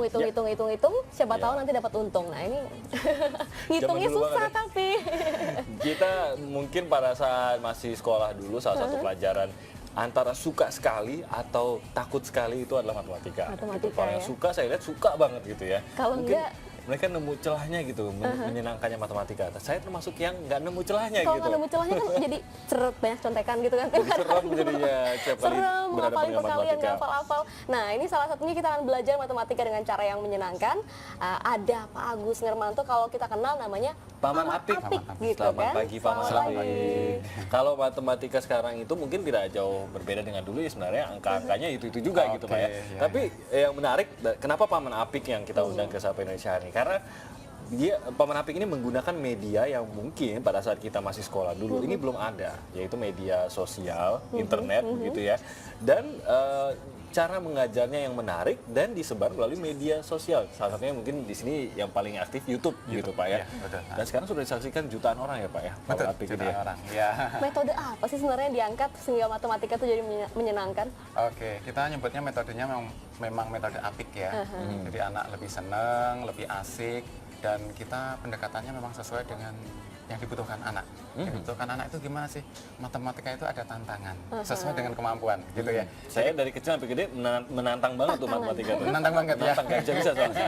hitung, siapa tahu nanti dapat untung. Nah ini ngitungnya susah tapi. Kita mungkin pada saat masih sekolah dulu salah satu pelajaran antara suka sekali atau takut sekali itu adalah matematika. Gitu. Kalau yang suka saya lihat suka banget gitu ya. Kalau mungkin enggak mereka nemu celahnya gitu, menyenangkannya matematika. Saya termasuk yang nggak nemu celahnya kalau gitu. nggak nemu celahnya kan jadi seret banyak contekan gitu kan. Jadi serem jadinya tiap kali Serem, berhadapan ngapalin dengan perkalian, matematika. ngapal-apal. Nah ini salah satunya kita akan belajar matematika dengan cara yang menyenangkan. Ada Pak Agus Nirmanto, kalau kita kenal namanya Paman Apik. gitu Selamat kan. pagi Paman Apik. Kalau matematika sekarang itu mungkin tidak jauh berbeda dengan dulu ya, sebenarnya angka-angkanya itu juga gitu Pak ya. Tapi yang menarik, kenapa Paman Apik yang kita undang ke Sapa Indonesia ini? Karena Paman Apik ini menggunakan media yang mungkin pada saat kita masih sekolah dulu ini belum ada, yaitu media sosial, internet gitu ya. Dan cara mengajarnya yang menarik dan disebar melalui media sosial. Salah satunya mungkin di sini yang paling aktif YouTube gitu Pak ya. Betul. Dan sekarang sudah disaksikan jutaan orang ya Pak ya. Betul, Apik jutaan orang. Ya. Metode apa sih sebenarnya yang diangkat sehingga matematika itu jadi menyenangkan? Oke, kita nyebutnya metodenya memang metode Apik ya. Jadi anak lebih seneng, lebih asik, dan kita pendekatannya memang sesuai dengan yang dibutuhkan anak. Yang dibutuhkan anak itu gimana sih? Matematika itu ada tantangan, sesuai dengan kemampuan gitu ya. Saya dari kecil sampai gede menantang banget tuh matematika tuh. Menantang banget ya. Menantang, gak bisa soalnya.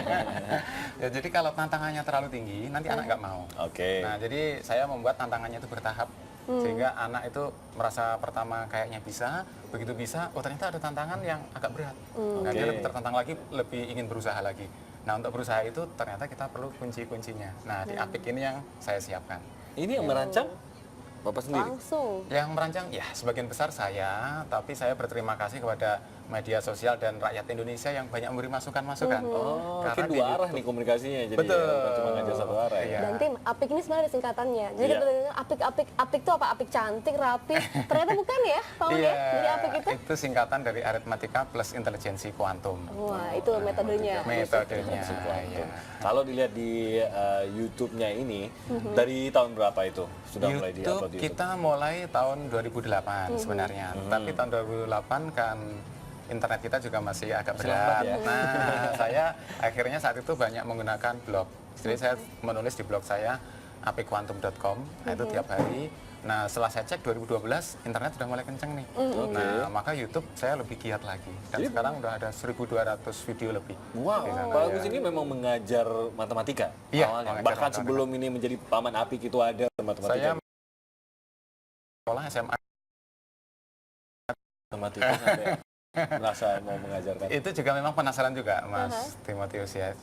Ya, jadi kalau tantangannya terlalu tinggi, nanti anak nggak mau. Oke. Nah, jadi saya membuat tantangannya itu bertahap. Sehingga anak itu merasa pertama kayaknya bisa, begitu bisa, oh ternyata ada tantangan yang agak berat. Nah, dia lebih tertantang lagi, lebih ingin berusaha lagi. Nah, untuk berusaha itu ternyata kita perlu kunci-kuncinya. Nah, di Apik ini yang saya siapkan. Ini yang merancang Bapak sendiri? Langsung. Yang merancang, ya sebagian besar saya, tapi saya berterima kasih kepada media sosial dan rakyat Indonesia yang banyak memberi masukan-masukan. Oh, Karena mungkin di dua arah YouTube- nih komunikasinya jadi Betul. ya, bukan cuma ngajar satu arah ya. Iya. Dan tim Apik ini sebenarnya ada singkatannya. Jadi Iya. kita dengar Apik itu apa? Apik cantik, rapi. Ternyata bukan ya, Pak ya? Jadi Apik itu? singkatan dari aritmatika plus intelijensi kuantum. Wah, itu metodenya. Metodenya. Kuantum. Iya. Kalau dilihat di YouTube-nya ini dari tahun berapa itu sudah mulai YouTube di-upload di YouTube? kita mulai tahun 2008 sebenarnya. Tapi tahun 2008 kan internet kita juga masih agak berat. lambat ya. Nah, saya akhirnya saat itu banyak menggunakan blog. Jadi saya menulis di blog saya apikquantum.com. Nah, itu tiap hari. Nah, setelah saya cek 2012 internet sudah mulai kenceng nih. Nah, maka YouTube saya lebih giat lagi. Dan sekarang udah ada 1.200 video lebih. Wow, di sana, Pak ya. Agus ini memang mengajar matematika Iya, awalnya. mengajar Bahkan matematika. sebelum ini menjadi Paman Apik itu ada matematika. Saya sekolah SMA Matematika sampai merasa mau mengajarkan. itu juga memang penasaran juga, Mas Timotius ya.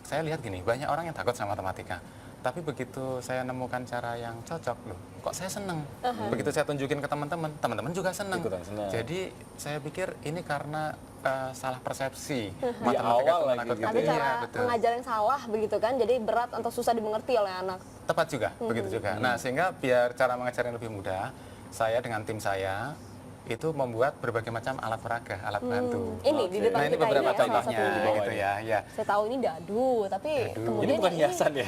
Saya lihat gini, banyak orang yang takut sama matematika. Tapi begitu saya nemukan cara yang cocok, loh, kok saya seneng. Begitu saya tunjukin ke teman-teman, teman-teman juga seneng. Ikutan seneng. Jadi saya pikir ini karena salah persepsi Di awal lagi menakutkan. gitu Ada ya. cara betul. mengajar yang salah begitu kan, jadi berat atau susah dimengerti oleh anak. Tepat juga, begitu juga. Nah, sehingga biar cara mengajar yang lebih mudah, saya dengan tim saya itu membuat berbagai macam alat peraga, alat bantu. Ini di depan Nah, ini kita beberapa ya, salah contohnya satunya. di bawah gitu ini. ya. Ya. Saya tahu ini dadu, tapi kemudian Ini bukan hiasan ya.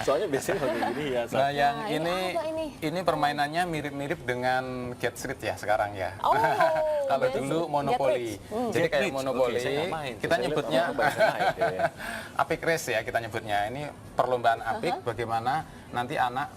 Soalnya biasanya kalau kayak gini hiasan. Nah, yang Nah, ini ini apa ini? permainannya mirip-mirip dengan Get Street ya sekarang ya. Oh, Kalau Get dulu Rich. Monopoly. Get Jadi Get kayak Rich. Monopoly, Oke, saya nggak main. kita Saya lihat nyebutnya orang bahasa naik ya. Apik Race ya kita nyebutnya. Ini perlombaan apik bagaimana nanti anak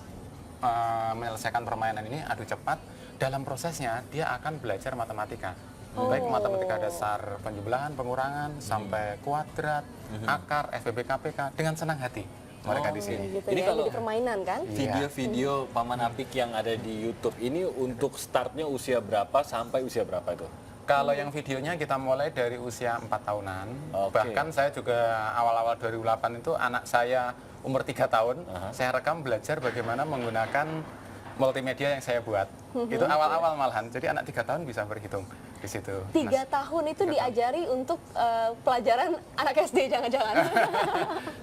menyelesaikan permainan ini adu cepat. Dalam prosesnya dia akan belajar matematika. Baik matematika dasar penjumlahan, pengurangan, sampai kuadrat, akar, FBB, KPK dengan senang hati mereka di sini. Gitu Ini ya, kalau- jadi permainan kan? Video-video Paman Apik yang ada di YouTube ini untuk startnya usia berapa sampai usia berapa itu? Kalau yang videonya kita mulai dari usia 4 tahunan. Oke. Bahkan saya juga awal-awal 2008 itu anak saya umur 3 tahun, saya rekam belajar bagaimana menggunakan multimedia yang saya buat. Itu awal-awal malahan. Jadi anak 3 tahun bisa berhitung di situ. 3 tahun itu diajari untuk pelajaran anak SD jangan-jangan.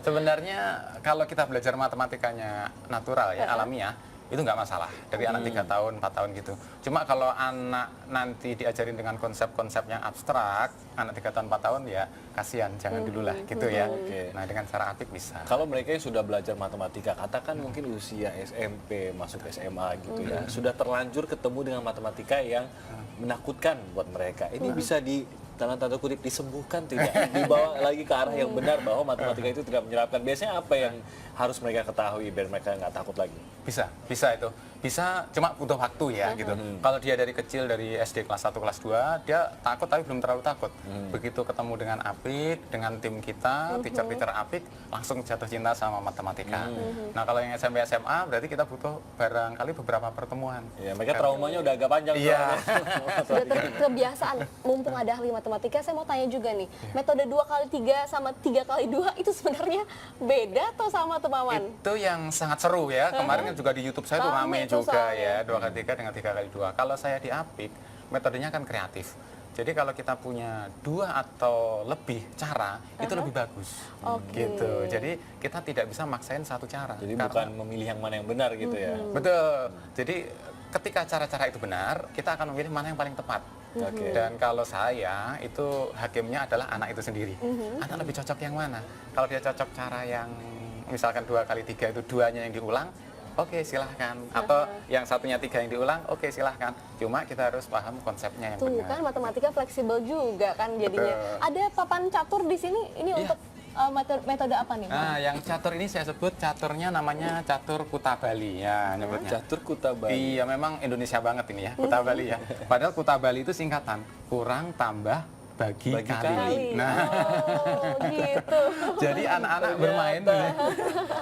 Sebenarnya kalau kita belajar matematikanya natural ya, alamiah, itu nggak masalah. Dari anak 3 tahun, 4 tahun gitu. Cuma kalau anak nanti diajarin dengan konsep-konsep yang abstrak, anak 3 tahun, 4 tahun ya kasihan, jangan dulu lah gitu ya. Oke. Nah, dengan cara apik bisa. Kalau mereka yang sudah belajar matematika, katakan mungkin usia SMP, masuk SMA gitu ya, sudah terlanjur ketemu dengan matematika yang menakutkan buat mereka. Ini bisa dalam tanda kutip disembuhkan tidak, dibawa lagi ke arah yang benar bahwa matematika itu tidak menyeramkan. Biasanya apa yang harus mereka ketahui biar mereka nggak takut lagi? Bisa itu. Bisa, cuma butuh waktu ya gitu. Kalau dia dari kecil, dari SD kelas 1, kelas 2, dia takut tapi belum terlalu takut. Begitu ketemu dengan Apik, dengan tim kita, teacher-teacher Apik, langsung jatuh cinta sama matematika. Nah kalau yang SMP SMA berarti kita butuh barangkali beberapa pertemuan. Ya, mereka traumanya udah agak panjang. Iya. Sudah kebiasaan, mumpung ada ahli matematika, saya mau tanya juga nih, metode 2x3 sama 3x2 itu sebenarnya beda atau sama, teman-teman? Itu yang sangat seru ya. Kemarin kan juga di YouTube saya tuh Rame rame itu juga soalnya. ya, 2x3 dengan 3x2. Kalau saya di Apik, metodenya kan kreatif. Jadi kalau kita punya 2 atau lebih cara, itu lebih bagus. Oke. Gitu. Jadi kita tidak bisa maksain satu cara. Jadi Karena- bukan memilih yang mana yang benar gitu ya. Betul. Jadi ketika cara-cara itu benar, kita akan memilih mana yang paling tepat. Oke. Dan kalau saya itu hakimnya adalah anak itu sendiri. Anak lebih cocok yang mana? Kalau dia cocok cara yang misalkan 2x3 itu 2-nya yang diulang, oke silahkan. Atau yang satunya 3 yang diulang, oke silahkan. Cuma kita harus paham konsepnya yang Tuh benar. kan matematika fleksibel juga kan jadinya. Betul. Ada papan catur di sini, ini Iya. untuk metode apa nih? Nah, yang catur ini saya sebut caturnya namanya catur Kuta Bali ya nyebutnya. Catur Kuta Bali. Iya, memang Indonesia banget ini ya, Kuta Bali ya. Padahal Kuta Bali itu singkatan kurang tambah bagi Bagi kali. kali. Nah, Oh, gitu. jadi anak-anak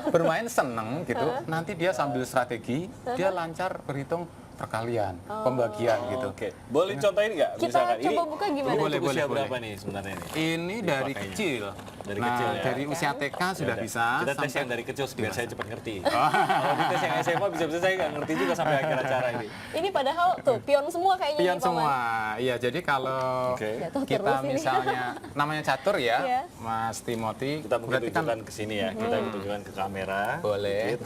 bermain seneng gitu. Nanti dia sambil strategi, dia lancar berhitung perkalian, pembagian gitu. Oke, boleh contohin nggak? Kita Misalkan coba buka gimana? Ini Boleh, untuk usia boleh, berapa boleh. nih sebenarnya nih? Ini dari pakainya. kecil. Dari Nah, kecil ya? dari usia TK sudah Ya udah. bisa. Kita tes sampai- yang dari kecil biar saya cepat ngerti. Kalau di tes yang SMA bisa-bisa saya nggak ngerti juga sampai akhir acara ini. Ini padahal tuh pion semua kayaknya Pion nih, Paman. semua. Iya, jadi kalau Oke. Jatuh kita terus ini. misalnya namanya catur ya, Iya. Mas Timothy. Kita mungkin berarti kan tunjukkan ke sini ya. Kita tunjukkan ke kamera. boleh. Dikit.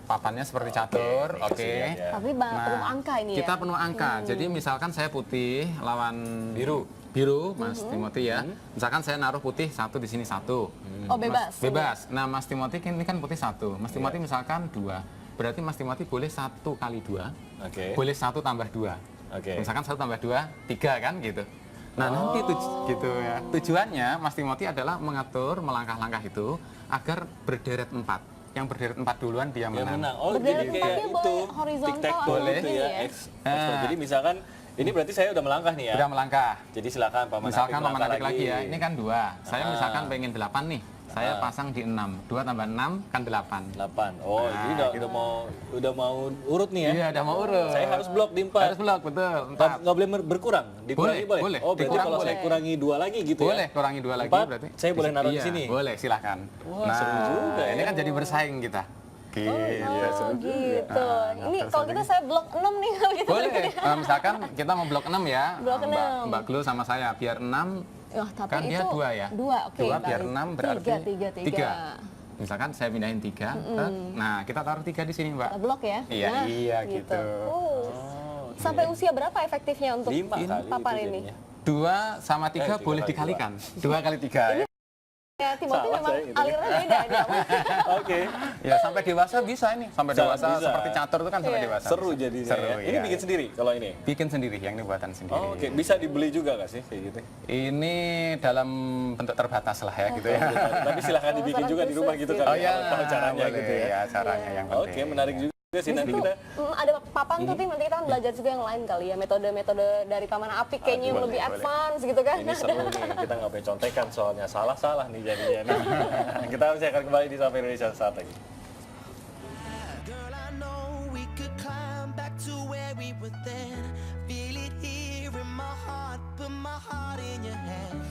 Papannya seperti catur, nih, oke. kasih lihat ya. Tapi penuh angka ini Kita ya. penuh angka. Jadi misalkan saya putih lawan Biru. Biru, Mas Timothy ya. Misalkan saya naruh putih satu di sini satu. Oh, bebas. Bebas. Nah, Mas Timothy ini kan putih satu. Mas Timothy misalkan 2. Berarti Mas Timothy boleh 1 kali 2. Oke. Boleh 1 tambah 2. Oke. Misalkan 1 tambah 2, 3 kan gitu. Nah, nanti gitu ya. Tujuannya Mas Timothy adalah mengatur melangkah-langkah itu agar berderet 4. Yang berderet 4 duluan dia Yang menang. menang. Oh, Berderet jadi kayak empatnya itu. boleh horizontal tic-tac-toe atau gitu begini ya. ya? Jadi misalkan ini berarti saya udah melangkah nih ya. Udah melangkah. Jadi silakan Paman Misalkan Apik Paman melangkah Apik lagi ya, ini kan 2. Saya Ah. misalkan pengen 8 nih. Saya pasang di 6. 2 tambah 6 kan 8. 8. Oh, Nah, ini udah mau urut nih ya. Iya, udah mau urut. Saya harus blok di 4. Harus blok, betul. Nggak boleh berkurang, dikurangi Boleh, boleh. boleh. Oh, berarti Dikurang kalau saya boleh. kurangi 2 lagi gitu Boleh, ya. kurangi 2 lagi 4, berarti. saya boleh naruh di Iya, sini. Boleh, silahkan. Wah, seru juga Ini ya. kan jadi bersaing kita. Gitu. Oh, gitu. Ini terus kalau lagi. kita saya blok 6 nih kalau gitu. Boleh. Misalkan kita mau blok 6 ya. Blok Mbak, 6. Mbak Glu sama saya biar 6 Wah, tapi kan dia itu 2 ya. 2, oke. 2 biar kali 6 berarti 3. tiga. Misalkan saya pindahin 3. Nah, kita taruh 3 di sini, Mbak. Kita blok ya. Iya, iya, gitu. Oh. Sampai usia berapa efektifnya untuk 5 kali papan itu ini? jadinya. 2 sama 3 tiga boleh kali dikalikan. 2 kali 3 ya. Ya, Timothy Salah memang saya gitu. alirannya beda dia. Oke. Ya, sampai dewasa bisa ini. Sampai Bisa, dewasa bisa. seperti catur itu kan sampai Iya. dewasa. Seru bisa. jadinya Seru, ya. Ini iya. bikin sendiri kalau ini. Bikin sendiri, yang ini buatan sendiri. Oh, oke, bisa dibeli juga nggak sih kayak gitu? Ini dalam bentuk terbatas lah ya gitu ya. Tapi silahkan dibikin juga di rumah gitu kan. Oh ya, Tahu caranya boleh, gitu ya. ya caranya yang penting. Oke, menarik juga sih nanti kita. Ada papan tapi nanti kita akan belajar juga yang lain kali ya, metode-metode dari Paman Apik kayaknya yang Boleh, lebih boleh. advance gitu kan. Ini seru nih, kita nggak boleh contekan soalnya salah-salah nih jadinya. Nih. Kita masih akan kembali di Sapa Indonesia saat lagi. Girl, I know we could climb back to where we were then. Feel it here in my heart, put my heart in your hand.